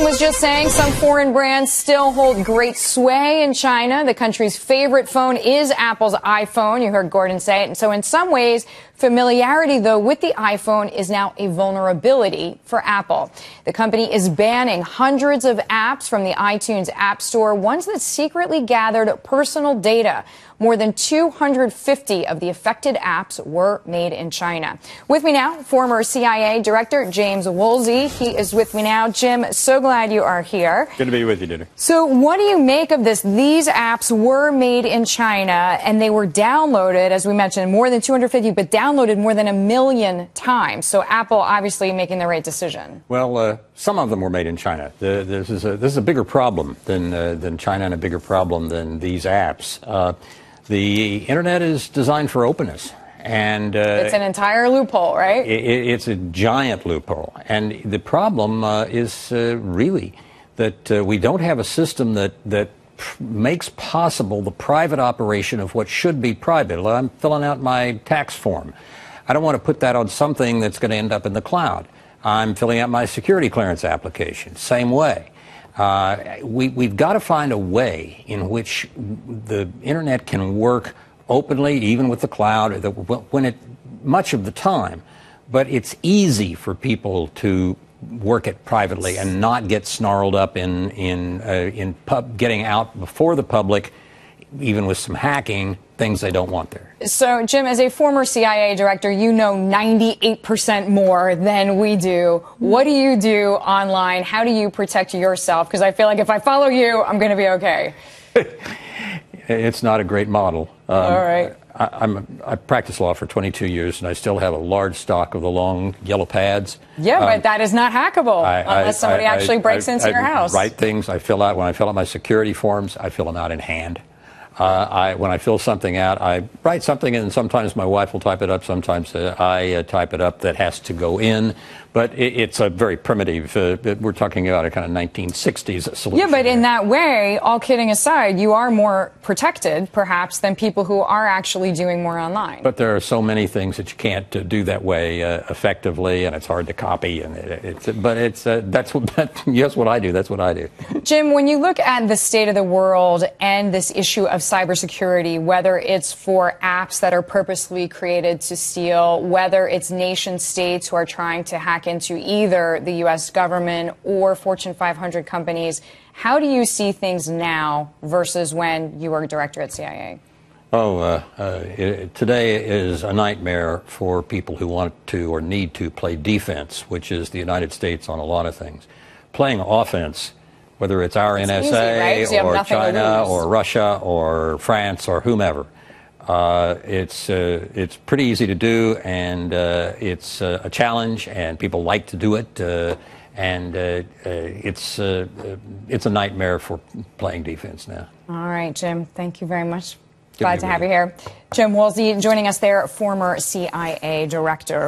was just saying some foreign brands still hold great sway in China. The country's favorite phone is Apple's iPhone. You heard Gordon say it. And so in some ways, familiarity, though, with the iPhone is now a vulnerability for Apple. The company is banning hundreds of apps from the iTunes App Store, ones that secretly gathered personal data. More than 250 of the affected apps were made in China. With me now, former CIA Director James Woolsey. He is with me now. Jim, so glad you are here. Good to be with you, Deirdre. So what do you make of this? These apps were made in China, and they were downloaded, as we mentioned, more than 250, but downloaded more than 1 million times. So Apple obviously making the right decision. Well, some of them were made in China. This is a bigger problem than China, and a bigger problem than these apps. The Internet is designed for openness. And it's an entire loophole, right? It's a giant loophole. And the problem is really that we don't have a system that makes possible the private operation of what should be private. I'm filling out my tax form. I don't want to put that on something that's going to end up in the cloud. I'm filling out my security clearance application. Same way. We've got to find a way in which the Internet can work openly, even with the cloud, much of the time. But it's easy for people to work it privately and not get snarled up in getting out before the public, even with some hacking, things they don't want there. So, Jim, as a former CIA director, you know 98% more than we do. What do you do online? How do you protect yourself? Because I feel like if I follow you, I'm going to be okay. It's not a great model. All right. I practiced law for 22 years, and I still have a large stock of the long yellow pads. Yeah, but that is not hackable unless somebody actually breaks into your house. I write things. When I fill out my security forms, I fill them out in hand. When I fill something out, I write something, and sometimes my wife will type it up. Sometimes I type it up that has to go in. But it's a very primitive, we're talking about a kind of 1960s solution. Yeah, but in that way, all kidding aside, you are more protected, perhaps, than people who are actually doing more online. But there are so many things that you can't do that way effectively, and it's hard to copy. And that's what I do. That's what I do. Jim, when you look at the state of the world and this issue of cybersecurity, whether it's for apps that are purposely created to steal, whether it's nation states who are trying to hack into either the U.S. government or Fortune 500 companies, how do you see things now versus when you were director at CIA? Today is a nightmare for people who want to or need to play defense, which is the United States on a lot of things. Playing offense, whether it's our NSA easy, right? or China or Russia or France or whomever, it's pretty easy to do, and it's a challenge, and people like to do it, and it's a nightmare for playing defense now. All right, Jim, thank you very much. Glad to have you here. Jim Woolsey joining us there, former CIA director.